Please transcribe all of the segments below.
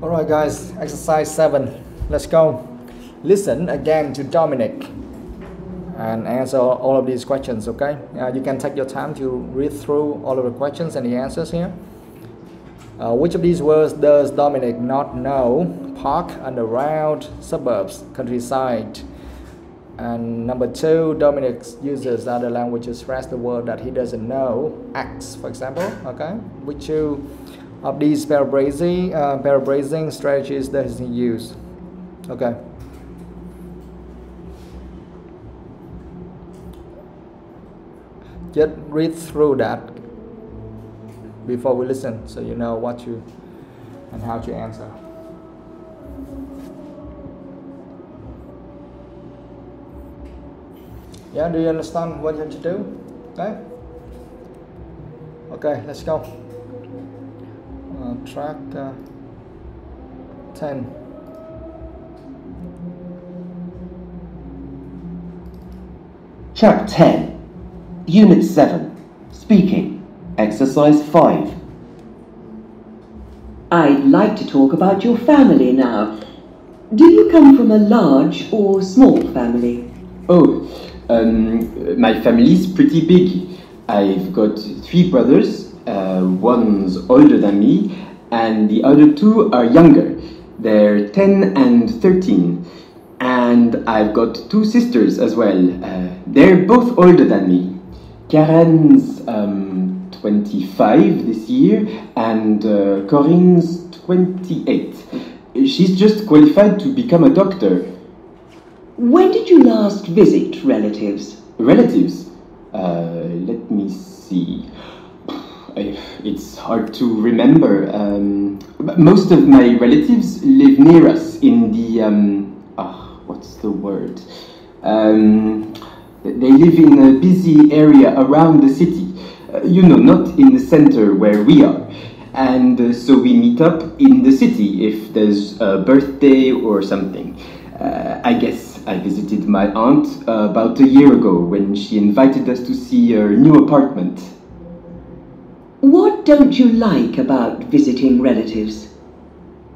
Alright guys, exercise 7. Let's go. Listen again to Dominic and answer all of these questions, okay? You can take your time to read through all of the questions and the answers here. Which of these words does Dominic not know? Park, underground, suburbs, countryside. And number 2, Dominic uses other languages to express the word that he doesn't know. Acts, for example, okay? Which two of these paraphrasing strategies does he use? Okay. Just read through that before we listen, so you know what you and how to answer. Yeah, do you understand what you have to do? Okay. Okay, let's go. Track 10. Track 10, Unit 7, Speaking, Exercise 5. I'd like to talk about your family now. Do you come from a large or small family? Oh, my family's pretty big. I've got 3 brothers. One's older than me, and the other 2 are younger. They're 10 and 13. And I've got 2 sisters as well. They're both older than me. Karen's 25 this year, and Corinne's 28. She's just qualified to become a doctor. When did you last visit relatives? Relatives? Let me see. It's hard to remember. Most of my relatives live near us in the what's the word? They live in a busy area around the city. Not in the center where we are. And so we meet up in the city if there's a birthday or something. I guess I visited my aunt about a year ago when she invited us to see her new apartment. What don't you like about visiting relatives?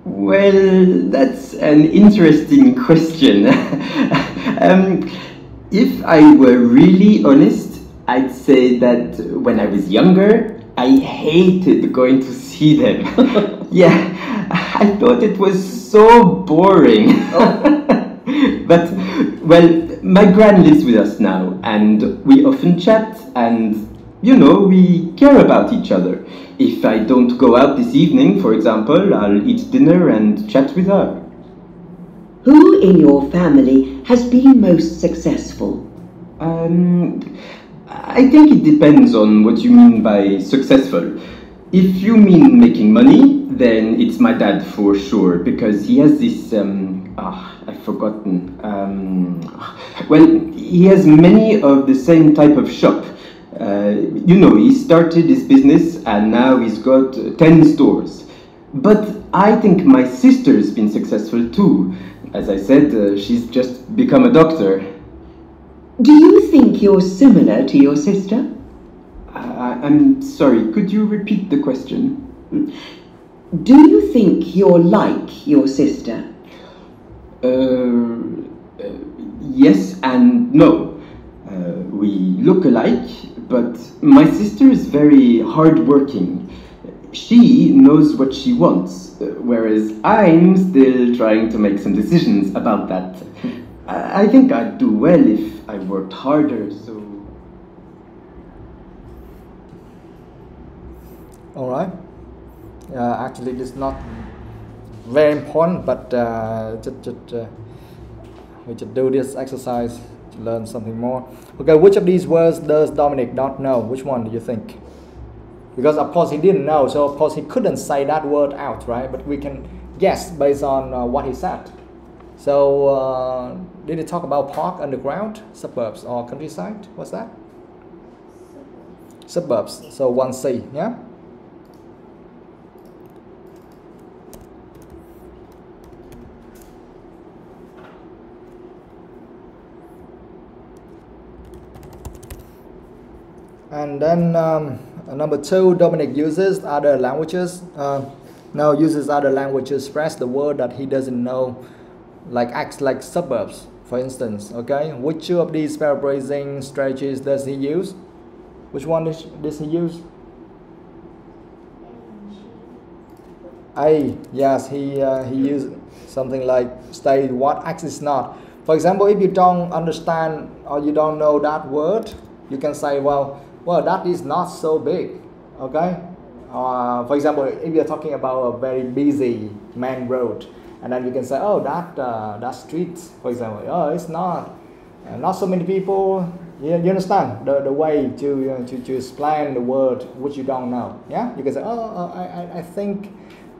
Well, that's an interesting question. If I were really honest, I'd say that when I was younger, I hated going to see them. Yeah, I thought it was so boring. But, well, my gran lives with us now, and we often chat, and we care about each other. If I don't go out this evening, for example, I'll eat dinner and chat with her. Who in your family has been most successful? I think it depends on what you mean by successful. If you mean making money, then it's my dad for sure, because he has this, I've forgotten. Well, he has many of the same type of shop. He started his business and now he's got 10 stores. But I think my sister's been successful too. As I said, she's just become a doctor. Do you think you're similar to your sister? I'm sorry, could you repeat the question? Do you think you're like your sister? Yes and no. We look alike, but my sister is very hardworking. She knows what she wants, whereas I'm still trying to make some decisions about that. I think I'd do well if I worked harder, so... Alright. Actually, this is not very important, but we should do this exercise to learn something more. Okay, which of these words does Dominic not know? Which one do you think? Because of course he didn't know, so of course he couldn't say that word out, right? But we can guess based on what he said. So did he talk about park, underground, suburbs, or countryside? What's that? Suburbs. So 1C, yeah? And then number 2, Dominic uses other languages. Now uses other language to express the word that he doesn't know, like acts like suburbs, for instance. Okay, which two of these paraphrasing strategies does he use? Which one does he use? A. Yes, he used something like state what X is not. For example, if you don't understand or you don't know that word, you can say, well, that is not so big. Okay. For example, if you're talking about a very busy main road, and then you can say, oh, that street, for example, oh, it's not so many people. You understand the way to explain the word which you don't know. Yeah, you can say, oh, I think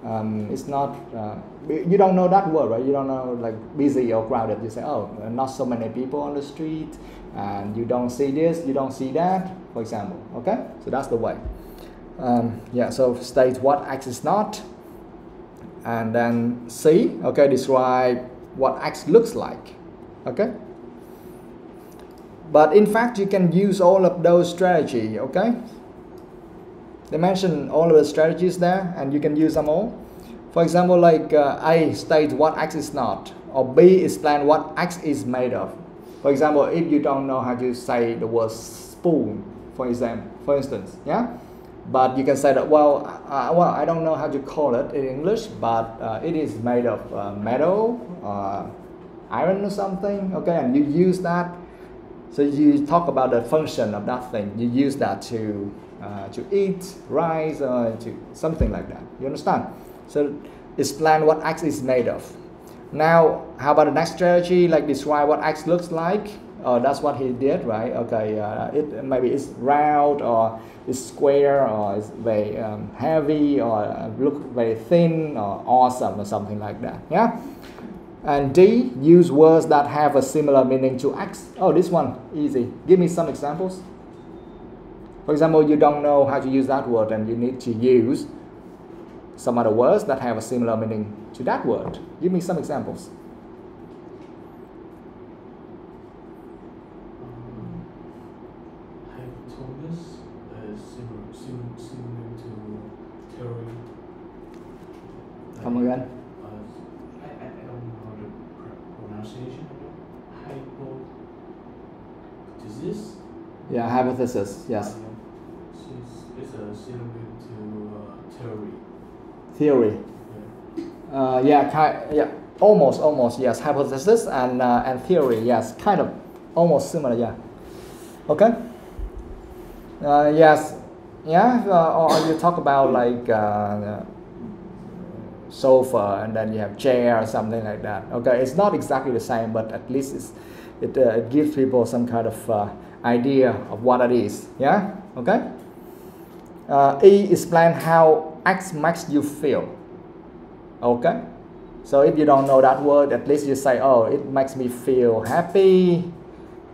it's not. You don't know that word, right? You don't know like busy or crowded. You say, oh, not so many people on the street, and you don't see this, you don't see that, for example. Okay, so that's the way. Yeah, so state what X is not, and then C. Okay, describe what X looks like. Okay. But in fact, you can use all of those strategies, okay? They mention all of the strategies there, and you can use them all. For example, like A states what X is not, or B explains what X is made of. For example, if you don't know how to say the word spoon, for instance, yeah? But you can say that, well, I don't know how to call it in English, but it is made of metal, iron or something, okay? And you use that. So you talk about the function of that thing. You use that to eat rice or to something like that. You understand? So explain what X is made of. Now, how about the next strategy? Like describe what X looks like. That's what he did, right? Okay, maybe it's round or it's square or it's very heavy or look very thin or awesome or something like that. Yeah. And D, use words that have a similar meaning to X. Oh, this one, easy. Give me some examples. For example, you don't know how to use that word and you need to use some other words that have a similar meaning to that word. Give me some examples. Hypotenuse is similar to theory. Come again. Hypothesis? Yeah, hypothesis, yes. It's a synonym to theory. Theory. Yeah. Almost, yes. Hypothesis and theory, yes. Kind of, almost similar, yeah. Okay. Yes, yeah. Or you talk about like sofa, and then you have chair or something like that. Okay, it's not exactly the same, but at least it gives people some kind of idea of what it is. Yeah. Okay. E explain how X makes you feel. Okay. So if you don't know that word, at least you say, oh, it makes me feel happy,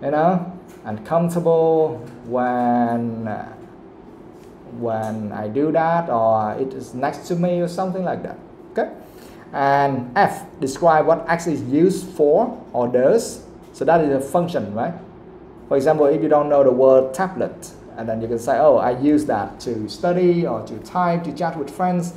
you know, and comfortable when I do that, or it is next to me or something like that. Okay. And F, describe what X is used for or does. So that is a function, right? For example, if you don't know the word tablet, and then you can say, oh, I use that to study or to type, to chat with friends,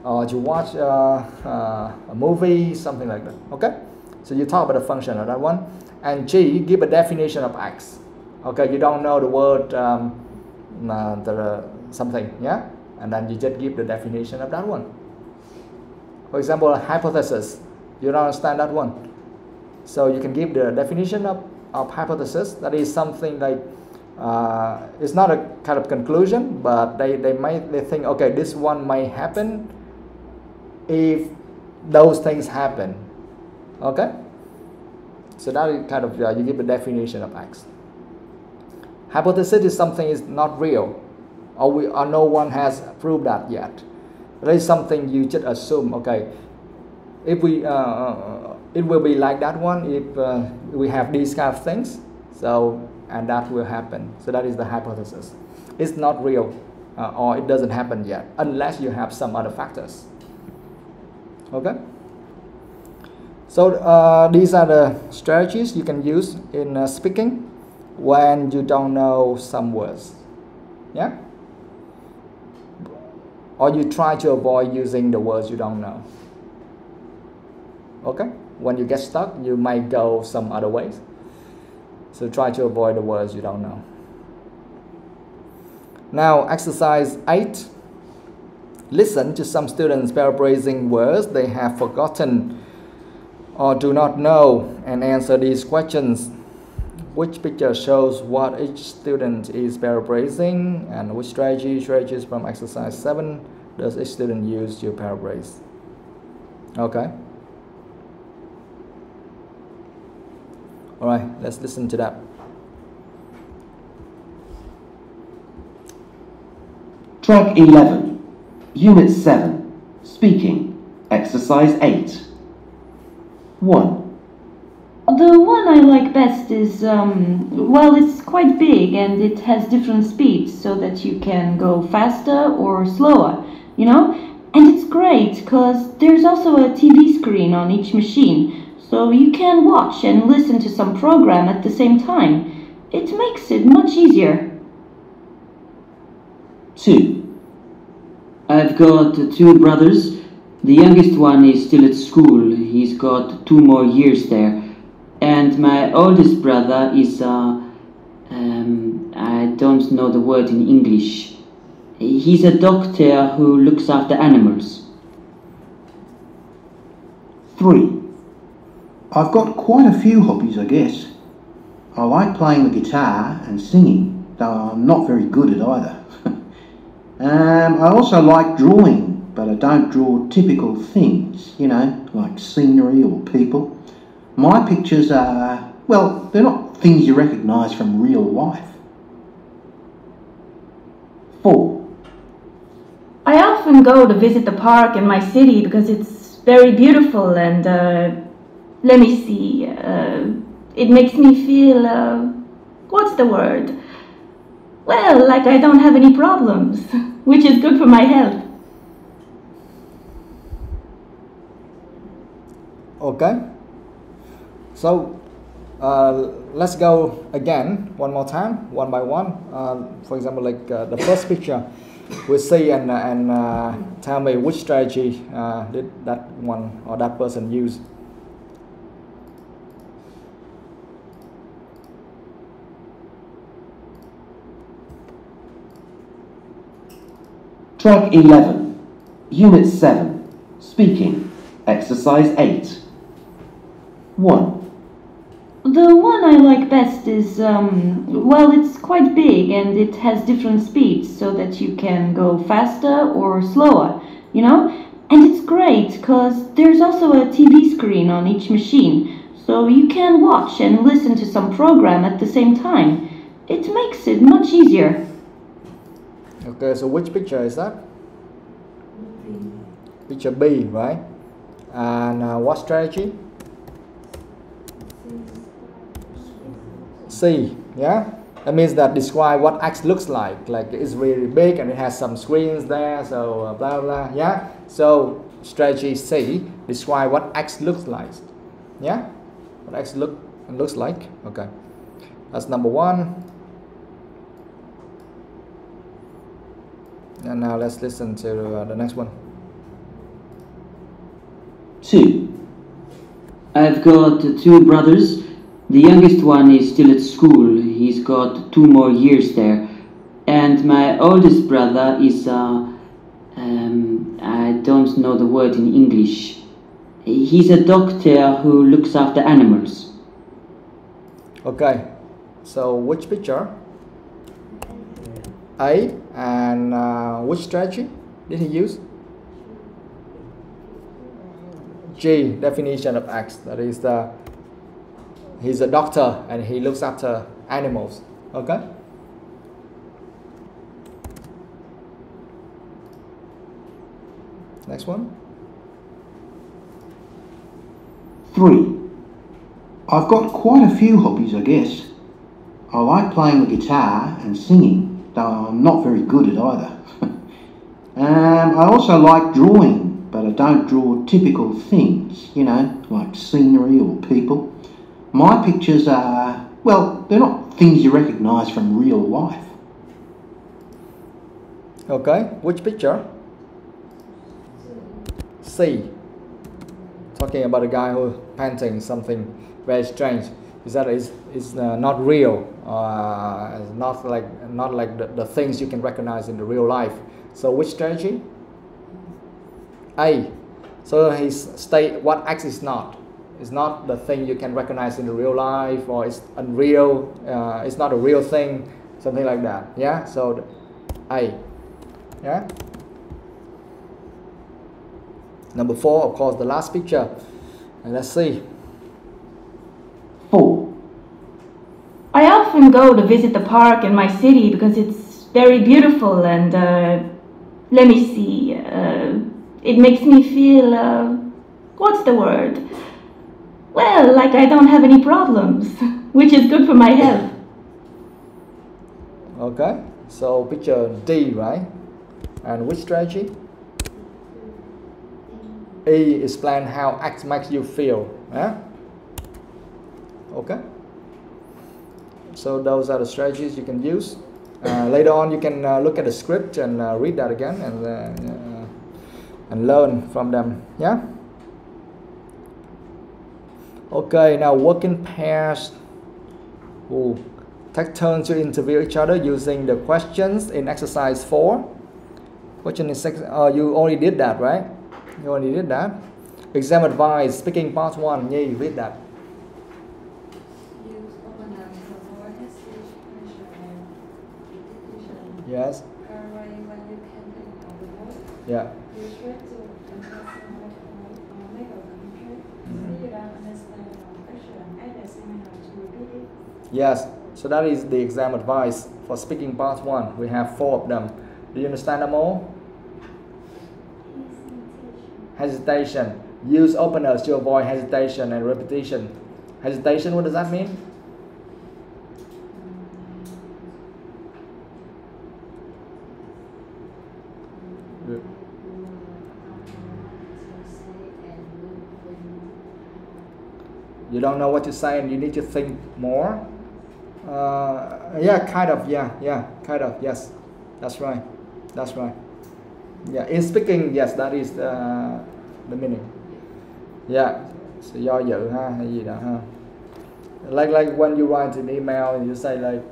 or to watch a movie, something like that. Okay. So you talk about the function of that one. And G, give a definition of X. Okay, you don't know the word something, yeah? And then you just give the definition of that one. For example, a hypothesis. You don't understand that one. So you can give the definition of hypothesis. That is something like, it's not a kind of conclusion, but they think, okay, this one may happen if those things happen. Okay? So that is kind of, you give a definition of X. Hypothesis is something is not real, or no one has proved that yet. That is something you just assume. Okay, if we it will be like that one if we have these kind of things. So and that will happen. So that is the hypothesis. It's not real, or it doesn't happen yet, unless you have some other factors. Okay. So these are the strategies you can use in speaking when you don't know some words. Yeah. or you try to avoid using the words you don't know. Okay? When you get stuck, you might go some other ways. So try to avoid the words you don't know. Now, exercise 8. Listen to some students paraphrasing words they have forgotten or do not know and answer these questions. Which picture shows what each student is paraphrasing, and which strategies from exercise 7 does each student use to paraphrase? Okay. Alright, let's listen to that. Track 11, Unit 7, Speaking, Exercise 8. 1. The one I like best is, well, it's quite big and it has different speeds so that you can go faster or slower, you know? And it's great because there's also a TV screen on each machine, so you can watch and listen to some program at the same time. It makes it much easier. 2. I've got 2 brothers. The youngest one is still at school. He's got 2 more years there. And my oldest brother is, I don't know the word in English. He's a doctor who looks after animals. 3. I've got quite a few hobbies, I guess. I like playing the guitar and singing, though I'm not very good at either. I also like drawing, but I don't draw typical things, you know, like scenery or people. My pictures are, well, they're not things you recognise from real life. 4. I often go to visit the park in my city because it's very beautiful and, let me see, it makes me feel, what's the word? Well, like I don't have any problems, which is good for my health. Okay. So, let's go again one more time, one by one. For example, like the first picture, we'll see and tell me which strategy did that one or that person use. Track 11, Unit 7, Speaking, Exercise 8. 1. The one I like best is, well, it's quite big and it has different speeds so that you can go faster or slower, you know? And it's great because there's also a TV screen on each machine, so you can watch and listen to some program at the same time. It makes it much easier. Okay, so which picture is that? Picture B, right? And what strategy? C, yeah? That means that describe what X looks like it's really big and it has some screens there, so blah blah, yeah? So strategy C, describe what X looks like, yeah? What X looks like, okay. That's number 1. And now let's listen to the next one. 2. I've got 2 brothers. The youngest one is still at school. He's got 2 more years there. And my oldest brother is, I don't know the word in English. He's a doctor who looks after animals. Okay, so which picture? A, and which strategy did he use? G, definition of X, that is he's a doctor and he looks after animals, okay? Next one. 3. I've got quite a few hobbies, I guess. I like playing the guitar and singing, though I'm not very good at either. I also like drawing, but I don't draw typical things, you know, like scenery or people. My pictures are, well, they're not things you recognise from real life. Okay, which picture? C. Talking about a guy who painting something very strange. Is that is not real, not like the things you can recognize in the real life. So which strategy? A. So he state what X is not. It's not the thing you can recognize in the real life, or it's unreal. It's not a real thing, something like that. Yeah. So A. Yeah. Number 4, of course, the last picture. And let's see. 4. I often go to visit the park in my city because it's very beautiful and let me see, it makes me feel, what's the word? Well, like I don't have any problems, which is good for my health. Okay, so picture D, right? And which strategy? E explain how X makes you feel. Yeah? Okay. So those are the strategies you can use. Later on, you can look at the script and read that again and learn from them. Yeah. Okay. Now work in pairs. Ooh. Take turns to interview each other using the questions in exercise 4. Question is you already did that, right? You already did that. Exam advice, speaking part 1. Nhi, read that. Yes. Yeah. Yes. So that is the exam advice for speaking part 1. We have 4 of them. Do you understand them all? Hesitation. Use openers to avoid hesitation and repetition. Hesitation, what does that mean? You don't know what to say and you need to think more. Yeah, kind of. Yeah, kind of. Yes, that's right. That's right. Yeah, in speaking, yes, that is the meaning. Yeah, sự do dự ha, hay gì đó ha. Like when you write an email and you say like,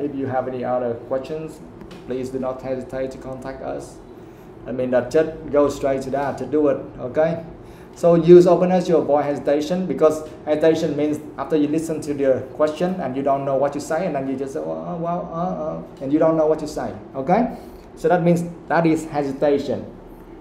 if you have any other questions, please do not hesitate to contact us. I mean that just go straight to that to do it. Okay. So use openness to avoid hesitation, because hesitation means after you listen to the question and you don't know what to say, and then you just say, and you don't know what to say. Okay. So that means that is hesitation,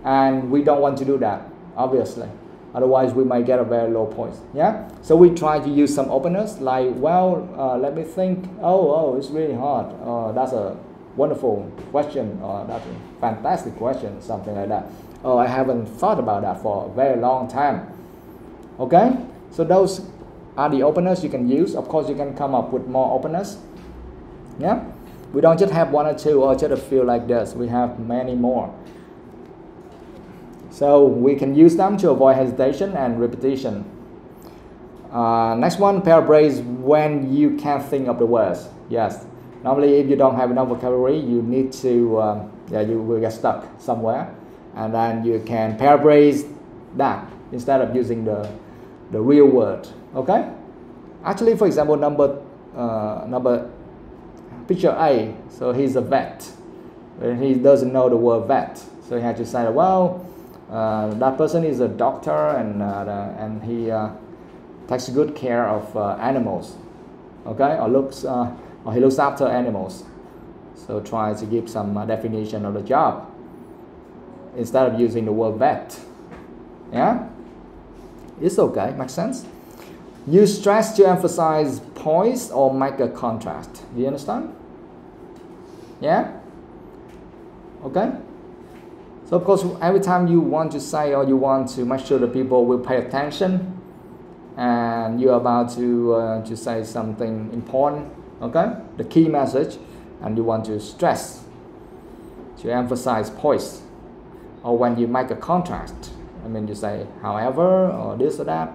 and we don't want to do that, obviously. Otherwise, we might get a very low point. Yeah. So we try to use some openness, like, well, let me think. Oh, it's really hard. That's a wonderful question, or that's a fantastic question, something like that. Oh, I haven't thought about that for a very long time. Okay. So those are the openers you can use. Of course, you can come up with more openers. Yeah. We don't just have 1 or 2 or just a few like this. We have many more. So we can use them to avoid hesitation and repetition. Next one, paraphrase when you can't think of the words. Yes. Normally, if you don't have enough vocabulary, you need to, you will get stuck somewhere. And then you can paraphrase that instead of using the real word. Okay. Actually, for example, picture A. So he's a vet. He doesn't know the word vet, so he had to say, well, that person is a doctor and he takes good care of animals. Okay, or he looks after animals. So try to give some definition of the job instead of using the word vet. Yeah, it's okay, makes sense. Use stress to emphasize points or make a contrast. Do you understand? Yeah? Okay? So of course, every time you want to say or you want to make sure that people will pay attention and you're about to say something important, okay? The key message, and you want to stress, to emphasize points. Or when you make a contrast, I mean you say however or this or that.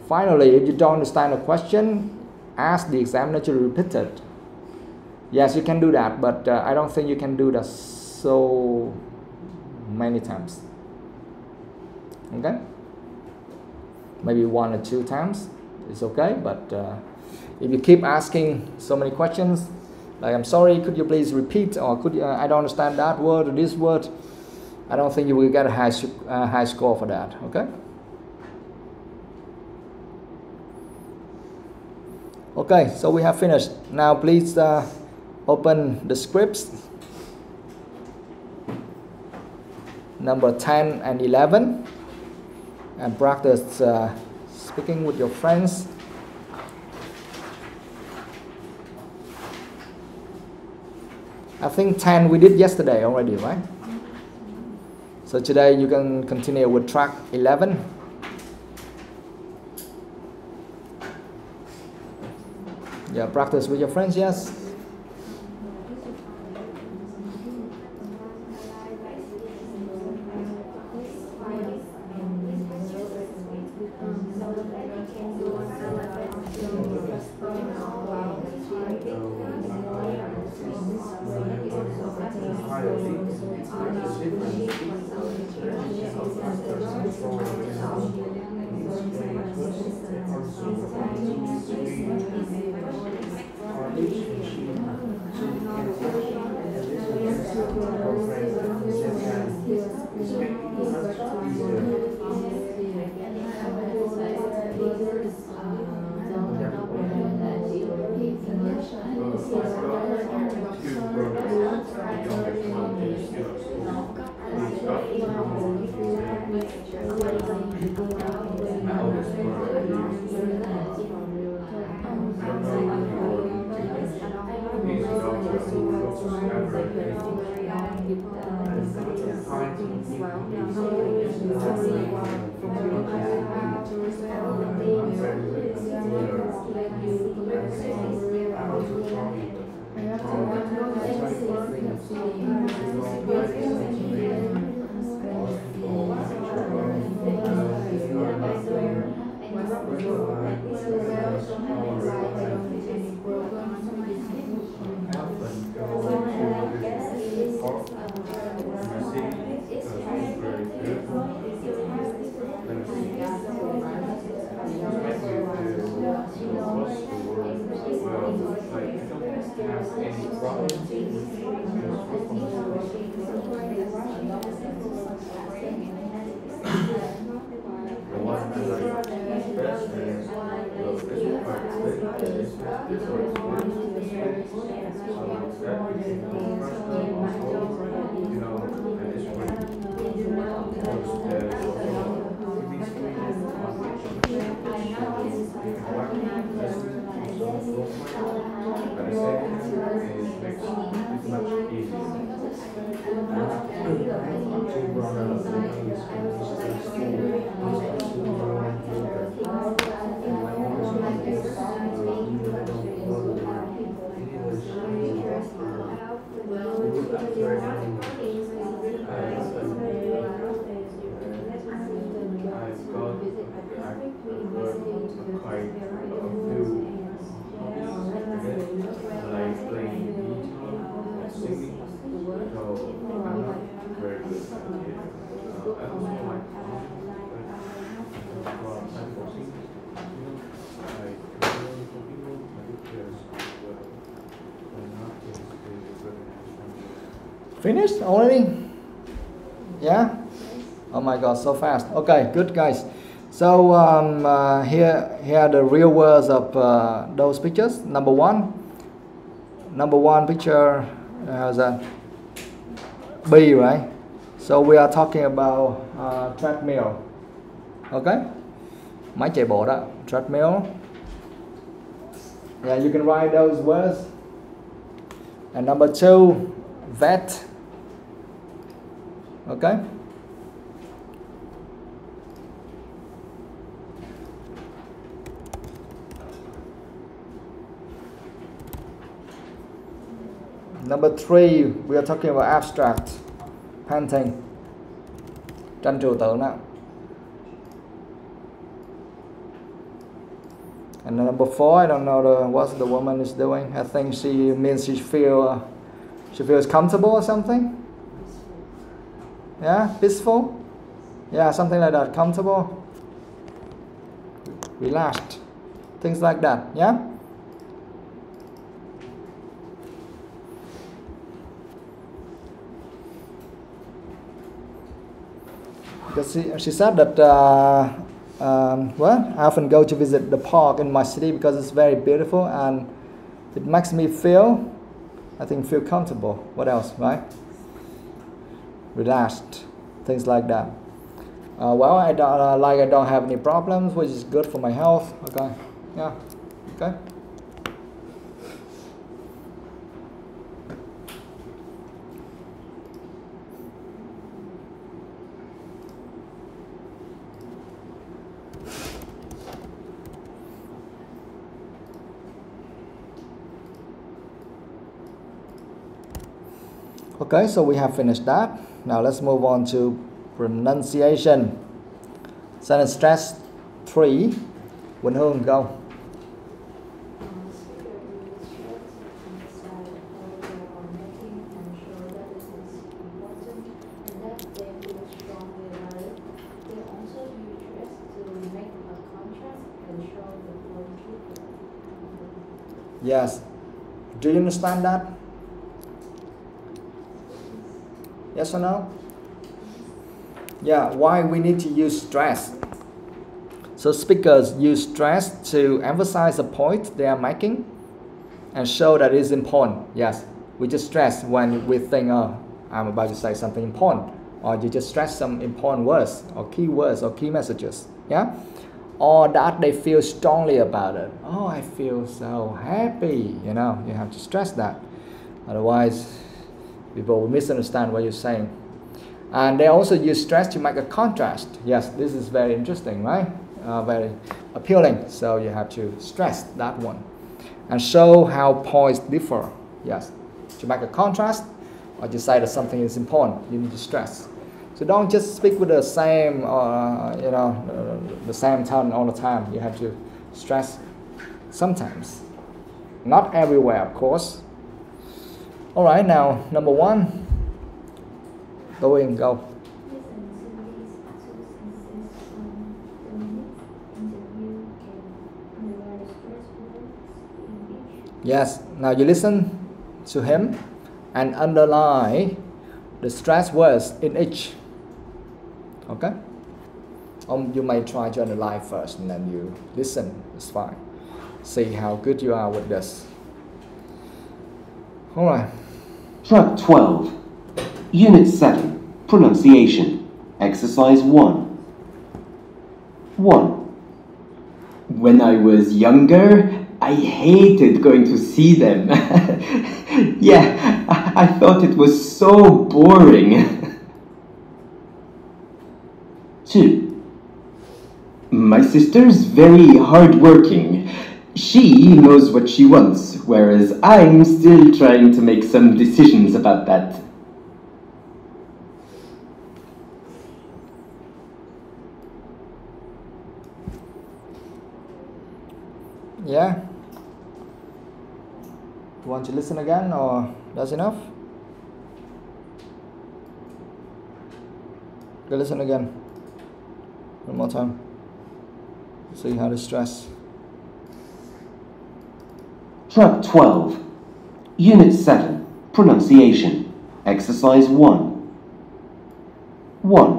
Finally, if you don't understand a question, ask the examiner to repeat it. Yes, you can do that, but I don't think you can do that so many times. Okay? Maybe 1 or 2 times is okay, but if you keep asking so many questions, like I'm sorry, could you please repeat, or could you, I don't understand that word or this word, I don't think you will get a high score for that. Okay? Okay, so we have finished. Now please open the scripts number 10 and 11 and practice speaking with your friends. I think 10 we did yesterday already, right? So today you can continue with track 11. Yeah, practice with your friends, yes. Finished already? Yeah? Oh my god, so fast. Okay, good guys. So here are the real words of those pictures. Number one picture has a B, right? So we are talking about treadmill. Okay? Máy chạy bộ đó, treadmill. Yeah, you can write those words. And number 2, vet. Okay? Number 3, we are talking about abstract painting. Tranh trừu tượng đó. And number 4, I don't know what the woman is doing. I think she means she feels comfortable or something. Yeah, peaceful. Yeah, something like that. Comfortable, relaxed, things like that. Yeah. Because she said that I often go to visit the park in my city because it's very beautiful and it makes me feel comfortable. What else, right? Relaxed, things like that. Well, I don't have any problems, which is good for my health. Okay, yeah, okay. Okay, so we have finished that. Now let's move on to pronunciation. Sentence stress 3. Quỳnh Hương, go. Yes. Do you understand that? Yes or no? Yeah, why we need to use stress? So speakers use stress to emphasize the point they are making and show that it's important. Yes, we just stress when we think, oh, I'm about to say something important. Or you just stress some important words or key messages. Yeah? Or that they feel strongly about it. Oh, I feel so happy. You know, you have to stress that. Otherwise, people will misunderstand what you're saying. And they also use stress to make a contrast. Yes, this is very interesting, right? Very appealing. So you have to stress that one. And show how points differ. Yes, to make a contrast or to say that something is important, you need to stress. So don't just speak with the same, the same tone all the time. You have to stress sometimes. Not everywhere, of course. All right, now number 1. Go in, go. Yes, now you listen to him and underline the stress words in each. Okay? You may try to underline first and then you listen. It's fine. See how good you are with this. All right. Track 12. Unit 7. Pronunciation. Exercise 1. 1. When I was younger, I hated going to see them. Yeah, I thought it was so boring. 2. My sister's very hardworking. She knows what she wants, whereas I'm still trying to make some decisions about that. Yeah? You want to listen again or that's enough? Go listen again. One more time. See how to stress. Track 12. Unit 7. Pronunciation. Exercise 1. 1.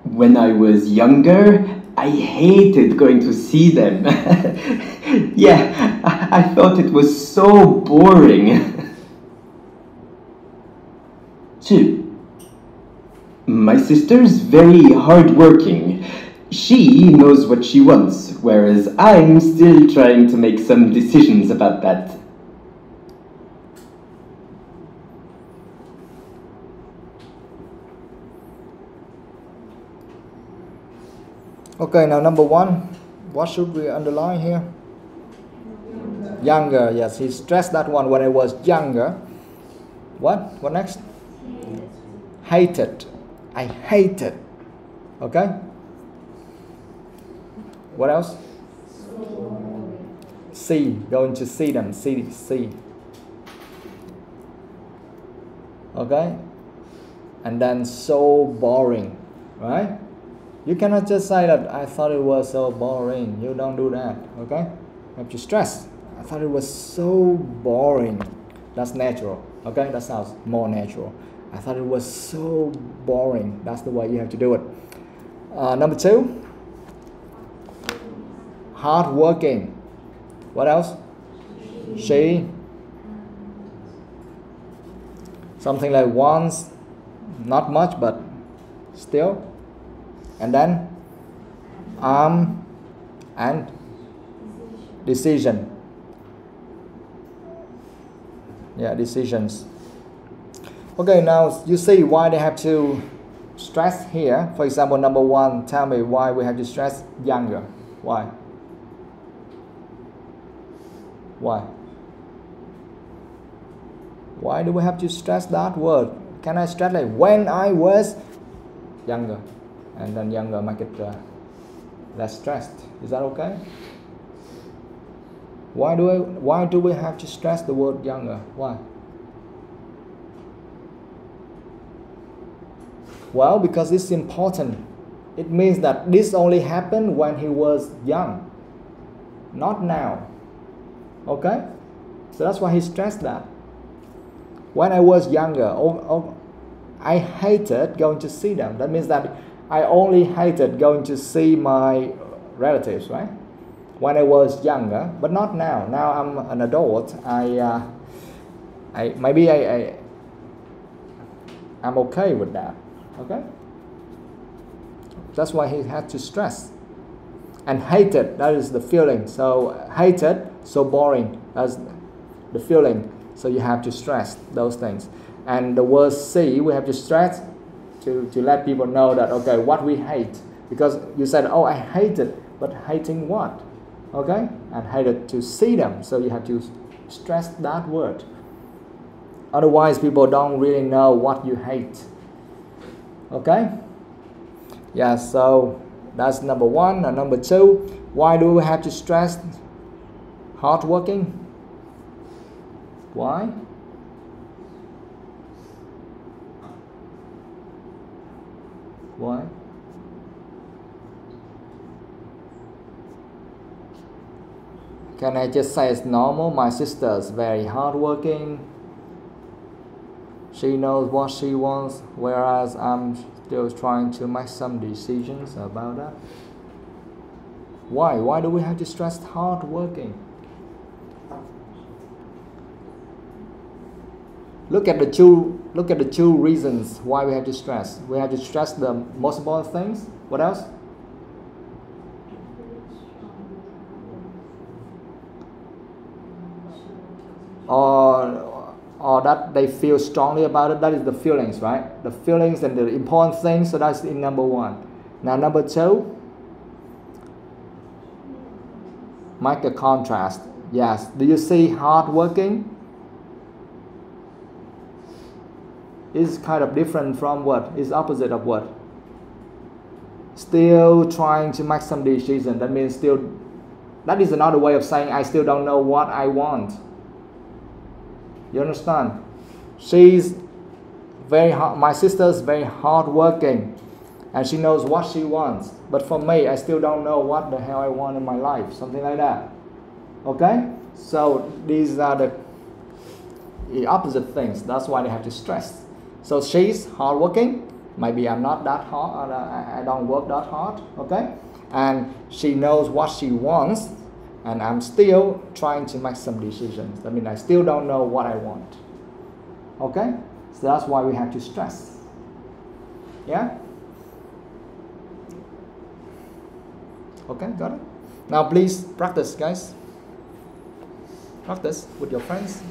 When I was younger, I hated going to see them. Yeah, I thought it was so boring. 2. My sister's very hardworking. She knows what she wants, whereas I'm still trying to make some decisions about that. Okay, now number 1. What should we underline here? Younger, yes, he stressed that one when I was younger. What? What next? Hated. I hated. Okay? What else? See. Going to see them. See. Okay? and then so boring, right? You cannot just say that I thought it was so boring. You don't do that, okay? You have to stress. I thought it was so boring. That's natural, okay? That sounds more natural. I thought it was so boring. That's the way you have to do it. Number 2, hard working. What else? She. Something like once, not much, but still. And then and decision. Yeah, decisions. Okay, now you see why they have to stress here. For example, number 1, tell me why we have to stress younger. Why? Why? Why do we have to stress that word? Can I stress like when I was younger? And then younger make it less stressed. Is that okay? Why do we have to stress the word younger? Why? Well, because it's important. It means that this only happened when he was young, not now. Okay? So that's why he stressed that. When I was younger, I hated going to see them. That means that I only hated going to see my relatives, right? When I was younger, but not now. Now I'm an adult. I'm okay with that. Okay? That's why he had to stress. And hated, that is the feeling. So hated, so boring. That's the feeling. So you have to stress those things. And the word see, we have to stress to let people know that, okay, what we hate. Because you said, oh, I hate it. But hating what? Okay? And hated to see them. So you have to stress that word. Otherwise, people don't really know what you hate. Okay? Yeah, so that's number 1. And number 2, why do we have to stress hardworking? Why? Why? Can I just say it's normal? My sister is very hardworking. She knows what she wants, whereas I'm still trying to make some decisions about that. Why? Why do we have to stress hardworking? Look at the two reasons why we have to stress. We have to stress the most important things. What else? Or that they feel strongly about it. That is the feelings, right? The feelings and the important things. So that's in number 1. Now number 2, make a contrast. Yes. Do you see hardworking? Is kind of different from what? Is opposite of what? Still trying to make some decision. That means still. That is another way of saying I still don't know what I want. You understand? She's very hard. My sister's very hardworking, and she knows what she wants. But for me, I still don't know what the hell I want in my life. Something like that. Okay? So these are the opposite things. That's why they have to stress. So she's hardworking. Maybe I'm not that hard. I don't work that hard. Okay? And she knows what she wants. And I'm still trying to make some decisions. I mean, I still don't know what I want. Okay? So that's why we have to stress. Yeah? Okay, got it? Now please practice, guys. Practice with your friends.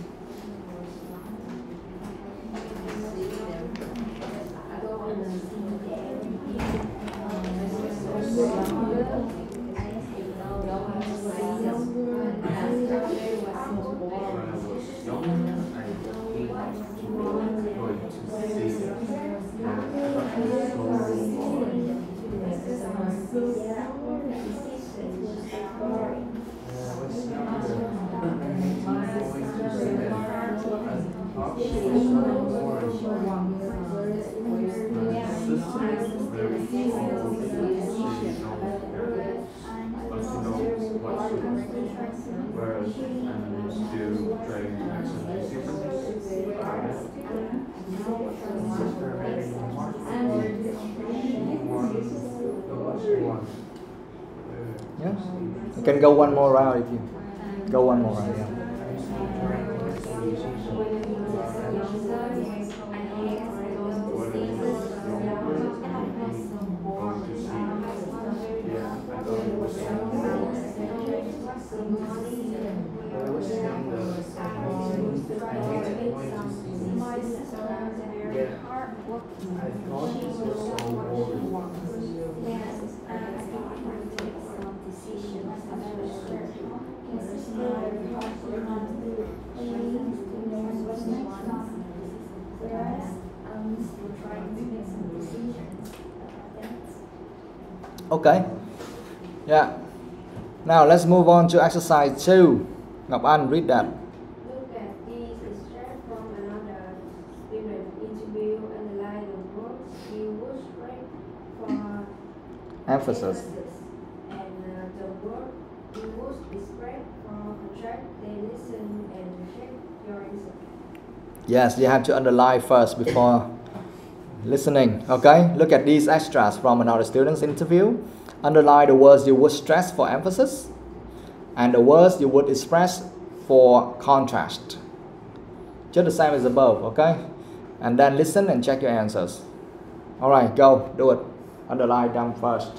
first and still trying Yeah, you can go one more round if you go one more round. Yeah. Okay. Yeah. Now let's move on to exercise 2. Ngọc Anh, read that. Look at these extracts from another student interview and analyze the words you would write for Emphasis. and the word you would express for contract. They listen and check your answer. Yes, you have to underline first before listening. Okay, look at these extracts from another student's interview. Underline the words you would stress for emphasis and the words you would express for contrast. Just the same as above, okay? And then listen and check your answers. Alright, go, do it. Underline them first.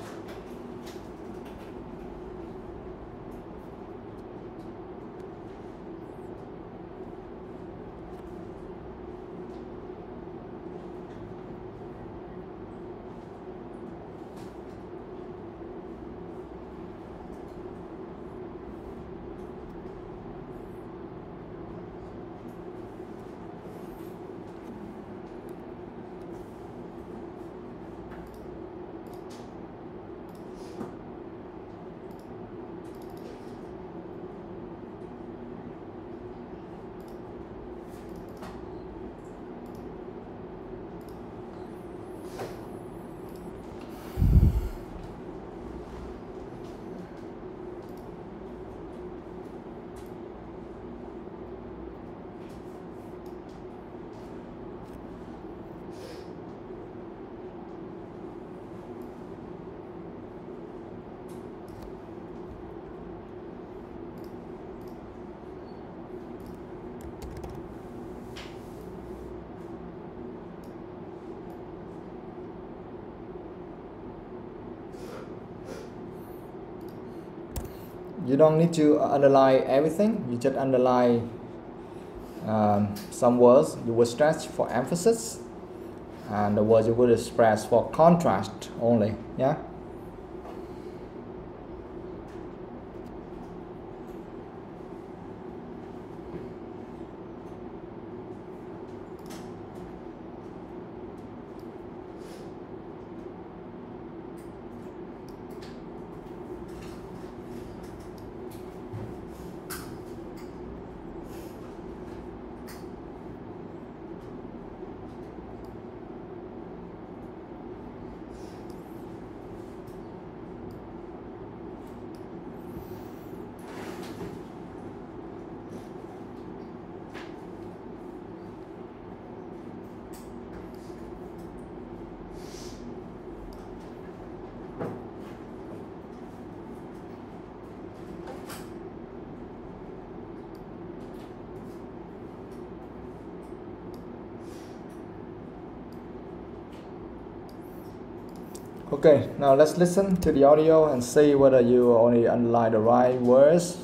You don't need to underline everything. You just underline some words you would stress for emphasis and the words you would express for contrast only. Yeah. Okay, now let's listen to the audio and see whether you only underline the right words.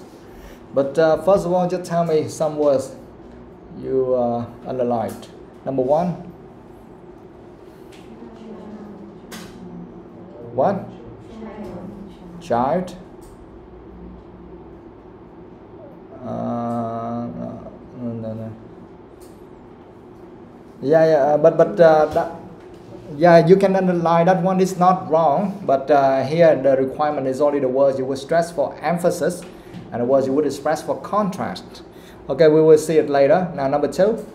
But first of all, just tell me some words you underlined. Number 1. What? Child. No. Yeah, but that. Yeah, you can underline that one. Is not wrong, but here the requirement is only the words you would stress for emphasis and the words you would express for contrast. Okay, we will see it later. Now number 2.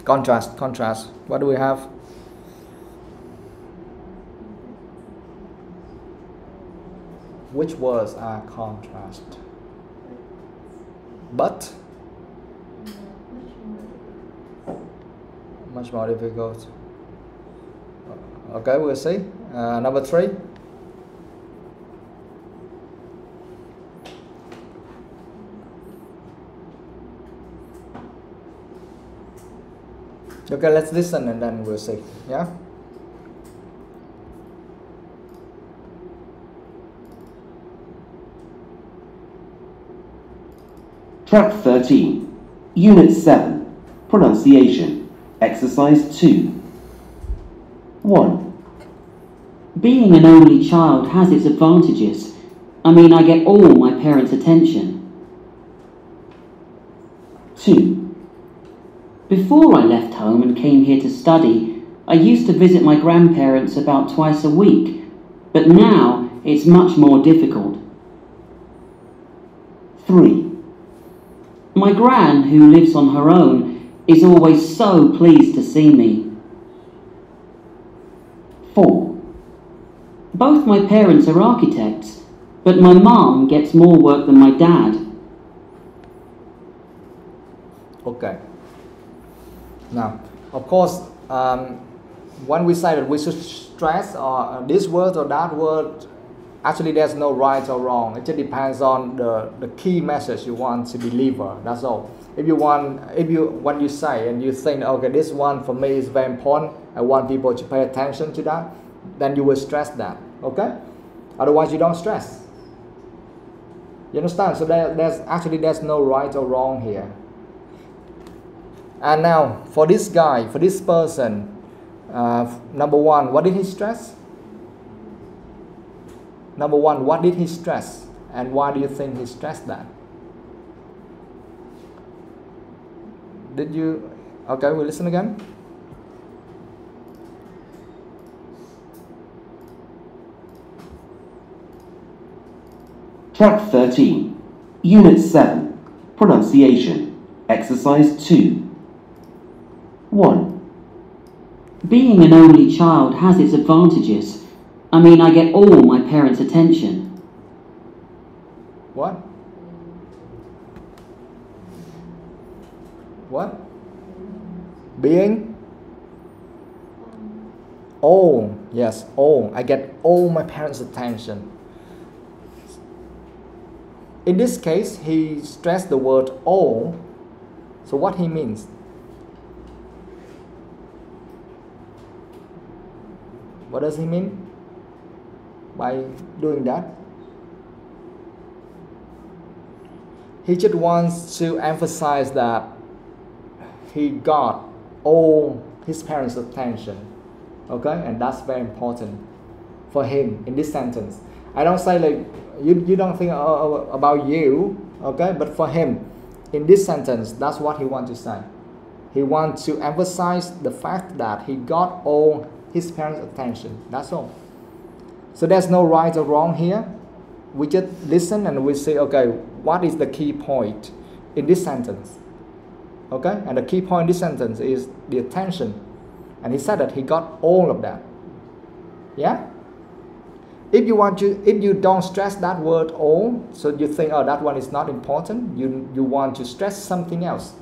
Contrast. What do we have? which words are contrast? But much more difficult. Okay, we'll see. Number 3. Okay, let's listen and then we'll see. Yeah. Track 13, Unit 7, Pronunciation, Exercise 2. 1. Being an only child has its advantages. I mean, I get all my parents' attention. 2. Before I left home and came here to study, I used to visit my grandparents about twice a week, but now it's much more difficult. 3. My gran, who lives on her own, is always so pleased to see me. 4. Both my parents are architects, but my mum gets more work than my dad. Okay. Now, of course, when we say that we should stress or this word or that word, actually there's no right or wrong. It just depends on the key message you want to deliver. That's all. If you want, what you say and you think, okay, this one for me is very important, I want people to pay attention to that, then you will stress that. Okay? Otherwise, you don't stress. You understand? So there's no right or wrong here. And now, for this guy, for this person, number 1, what did he stress? Number 1, what did he stress? And why do you think he stressed that? Did you... Okay, we'll listen again. Track 13, Unit 7, Pronunciation, Exercise 2. 1. Being an only child has its advantages. I mean, I get all my parents' attention. What? What? Being? All. Yes, all. I get all my parents' attention. In this case, he stressed the word all. So what he means? What does he mean by doing that? He just wants to emphasize that he got all his parents' attention. Okay? And that's very important for him in this sentence. I don't say like, you don't think about you, okay? But for him, in this sentence, that's what he wants to say. He wants to emphasize the fact that he got all his parents' attention. That's all. So there's no right or wrong here. We just listen and we say, okay, what is the key point in this sentence? Okay? And the key point in this sentence is the attention. And he said that he got all of that. Yeah? If you don't stress that word all, so you think, oh, that one is not important, you want to stress something else.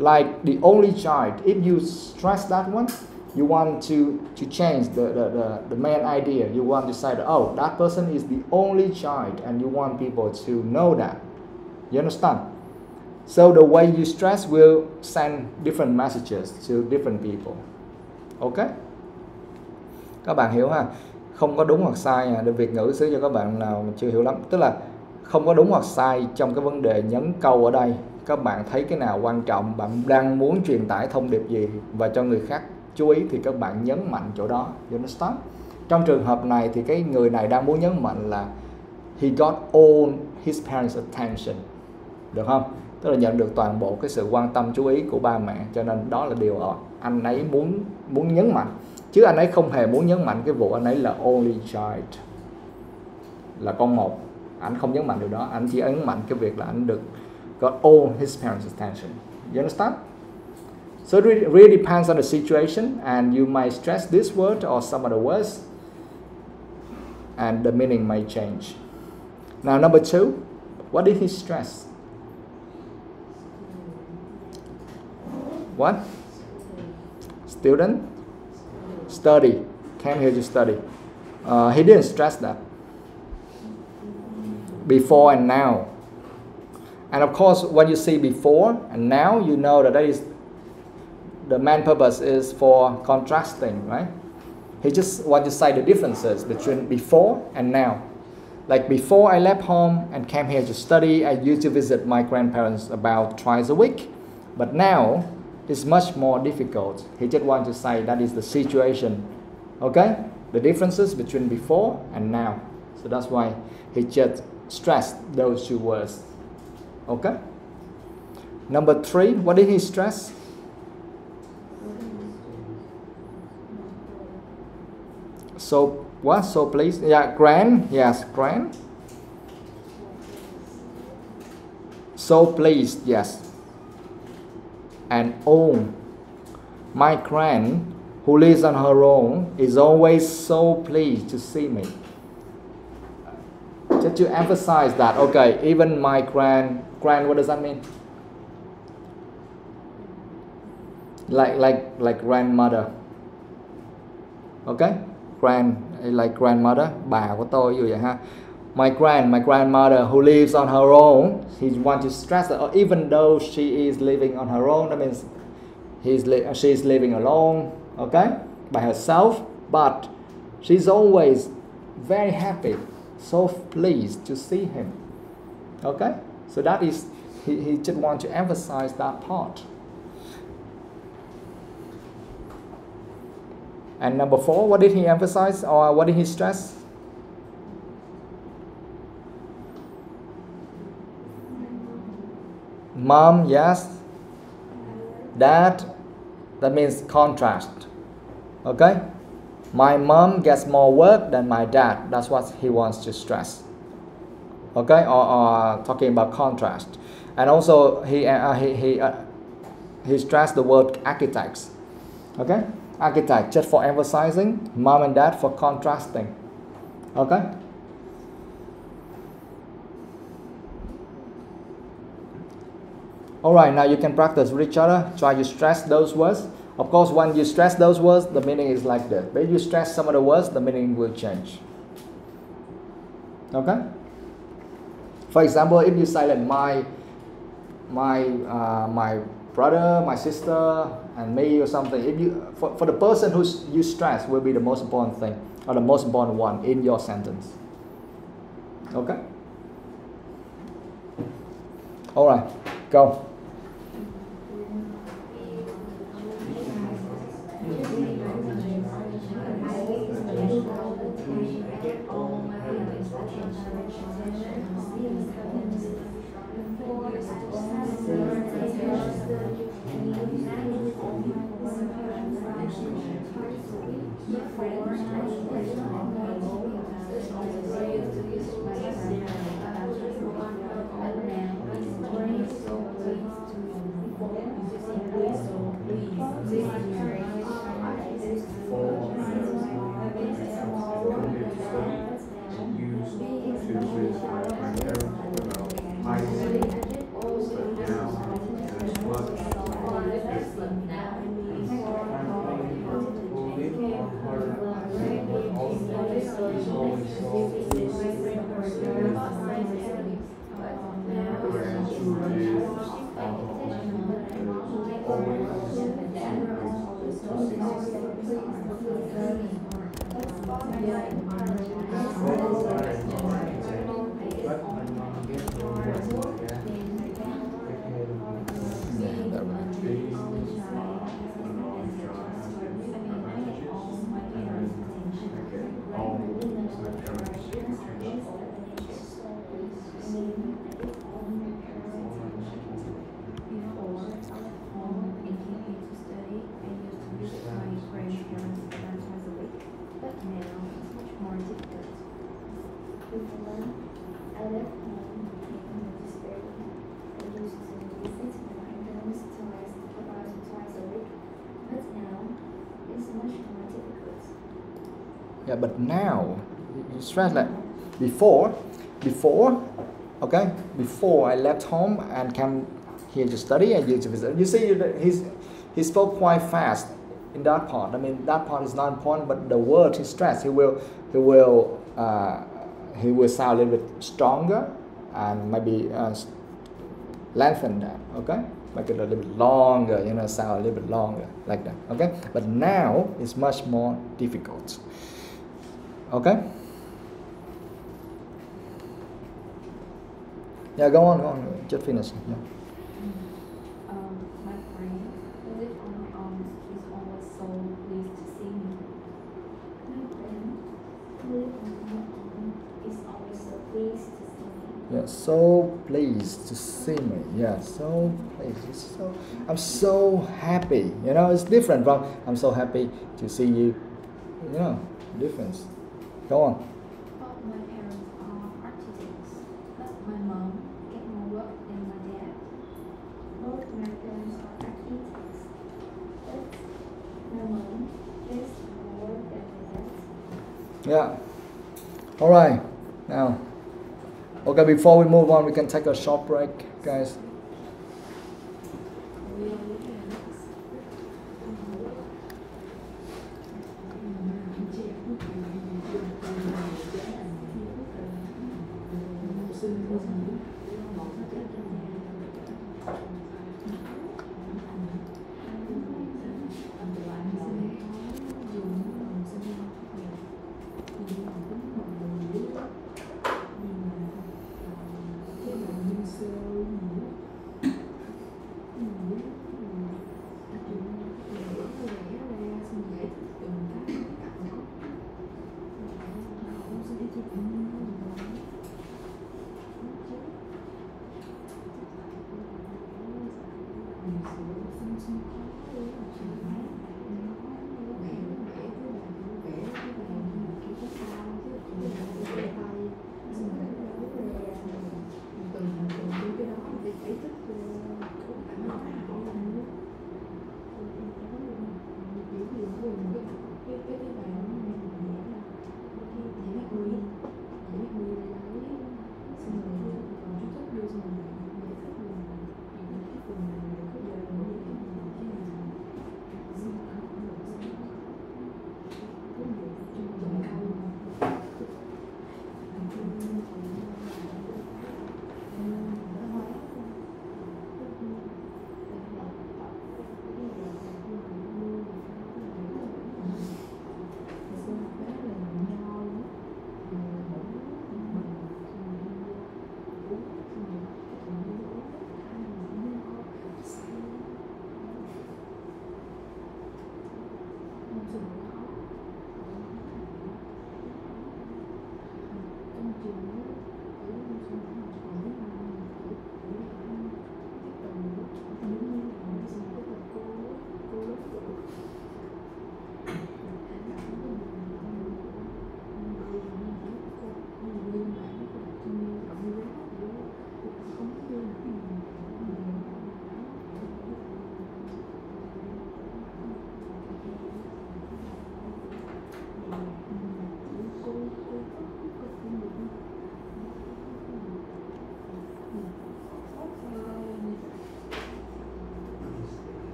Like the only child, if you stress that one, you want to change the main idea. You want to say that, oh, that person is the only child, and you want people to know that. You understand? So the way you stress will send different messages to different people. Okay? Các bạn hiểu ha? Không có đúng hoặc sai, để Việt ngữ xứ cho các bạn nào mà chưa hiểu lắm. Tức là không có đúng hoặc sai trong cái vấn đề nhấn câu ở đây. Các bạn thấy cái nào quan trọng, bạn đang muốn truyền tải thông điệp gì và cho người khác chú ý thì các bạn nhấn mạnh chỗ đó. You understand? Trong trường hợp này thì cái người này đang muốn nhấn mạnh là he got all his parents' attention. Được không? Tức là nhận được toàn bộ cái sự quan tâm chú ý của ba mẹ. Cho nên đó là điều anh ấy muốn nhấn mạnh. Chứ anh ấy không hề muốn nhấn mạnh cái vụ anh ấy là only child, là con một. Anh không nhấn mạnh điều đó. Anh chỉ nhấn mạnh cái việc là anh được got all his parents' attention. You understand? So it really depends on the situation, and you might stress this word or some other words, and the meaning may change. Now number 2, what did he stress? What? Student? Study. Came here to study. He didn't stress that. Before and now. And of course, when you see before and now, you know that is the main purpose is for contrasting, right? He just wants to say the differences between before and now. Like before I left home and came here to study, I used to visit my grandparents about twice a week. But now, it's much more difficult. He just wants to say that is the situation. Okay? The differences between before and now. So that's why he just stressed those 2 words. Okay? Number 3, what did he stress? So, what? So please. Yeah, grand. Yes, grand. So pleased. Yes. And own. My grand, who lives on her own, is always so pleased to see me. Just to emphasize that, okay, even my grand, what does that mean? Like grandmother. Okay? Like grandmother, bà của tôi như vậy ha. My grandmother who lives on her own, he wants to stress that even though she is living on her own, that means she's living alone, okay, by herself, but she's always very happy, so pleased to see him. Okay, so that is, he just wants to emphasize that part. And number 4, what did he emphasize or what did he stress? Mom, yes. Dad, that means contrast. Okay? My mom gets more work than my dad. That's what he wants to stress. Okay? Or talking about contrast. And also he stressed the word architects. Okay? Architect just for emphasizing, mom and dad for contrasting. Okay? Alright, now you can practice with each other. Try to stress those words. Of course, when you stress those words, the meaning is like this. But if you stress some of the words, the meaning will change. Okay? For example, if you say that my brother, my sister, and me or something, if you for the person who you stress will be the most important thing or the most important one in your sentence. Okay? Alright, go. Yeah, but now, you stress like before before, okay, before I left home and come here to study and you to visit. You see, he spoke quite fast in that part. I mean, that part is not important, but the word he stressed, he will sound a little bit stronger and maybe lengthen that. Okay, make it a little bit longer. You know, sound a little bit longer like that. Okay, but now it's much more difficult. Okay. Yeah, go on. Just finish. Yeah. My friend who lives on my own is always so pleased to see me. My friend who lives on my own is always so pleased to see me. Yeah, so pleased to see me. Yeah, so pleased. I'm so happy. You know, it's different from I'm so happy to see you. You know, difference. Go on. Both my parents are architects, but my mom gets more work than my dad. Both my parents are architects, but my mom gets more work than my dad. Yeah. All right. Now, okay. Before we move on, we can take a short break, guys.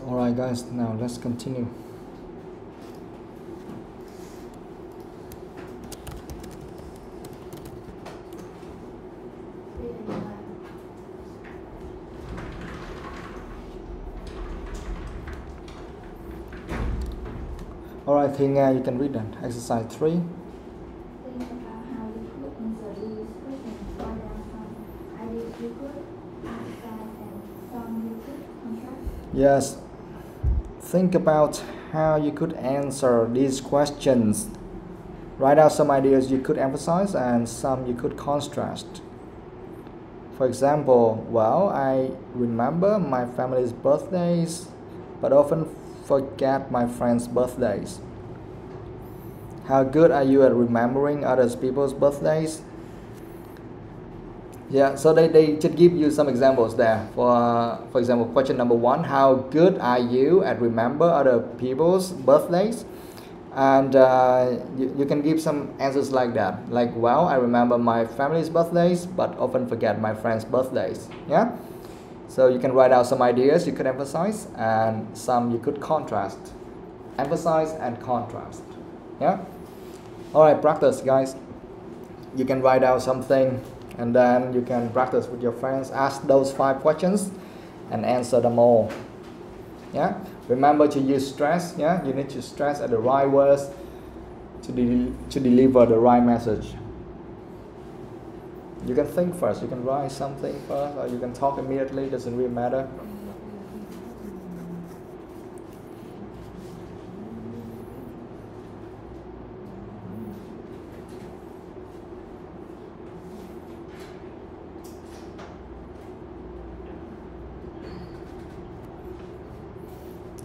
Alright guys, now let's continue. Alright, thì you can read that. Exercise 3. Think about how you could answer these questions. Write down some ideas you could emphasize and some you could contrast. Yes. Think about how you could answer these questions. Write out some ideas you could emphasize and some you could contrast. For example, well, I remember my family's birthdays, but often forget my friends' birthdays. How good are you at remembering other people's birthdays? Yeah, so they just give you some examples there. For example, question number 1, how good are you at remember other people's birthdays? And you can give some answers like that. Like, well, I remember my family's birthdays, but often forget my friends' birthdays. Yeah? So you can write out some ideas you could emphasize and some you could contrast. Emphasize and contrast. Yeah? Alright, practice guys. You can write out something and then you can practice with your friends. Ask those 5 questions and answer them all. Yeah? Remember to use stress. Yeah? You need to stress at the right words to deliver the right message. You can think first, you can write something first, or you can talk immediately, doesn't really matter.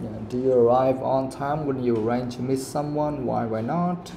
Yeah. Do you arrive on time when you arrange to meet someone? Why not?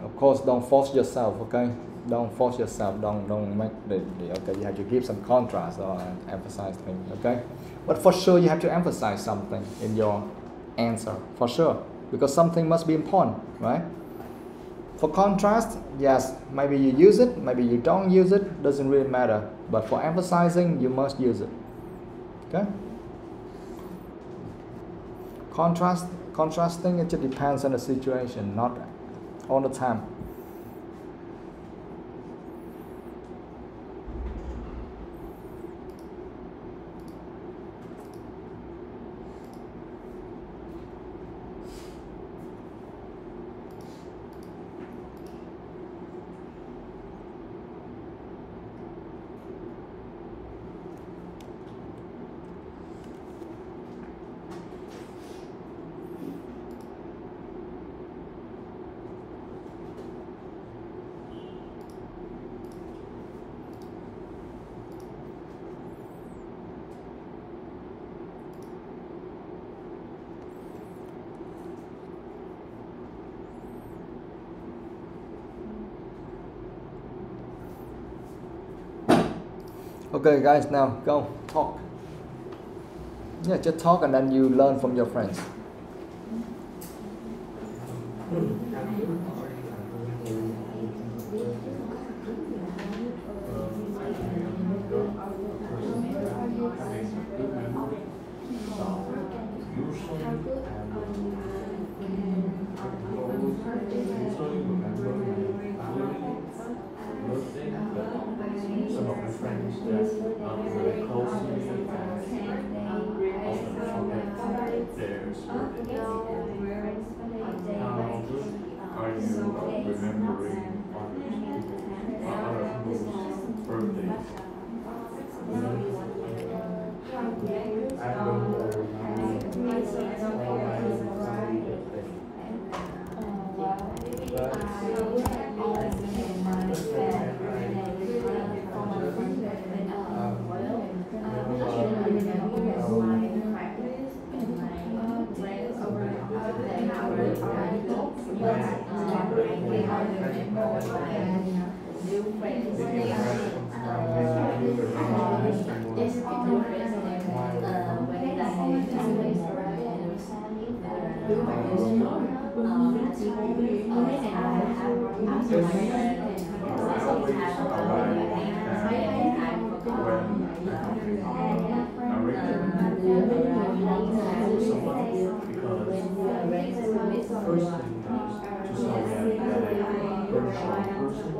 Of course, don't force yourself, okay? Don't force yourself, don't make okay, you have to give some contrast or emphasize things, okay? But for sure you have to emphasize something in your answer, for sure, because something must be important, right? For contrast, yes, maybe you use it, maybe you don't use it, doesn't really matter. But for emphasizing, you must use it, okay? Contrasting, it just depends on the situation, not all the time. Okay guys, now go talk. Yeah, just talk and then you learn from your friends. Some of my friends friends that are really close to me and often forget theirs. How good are you remembering other people's birthdays? I don't know all my family birthday. First thing is to say that a very shy person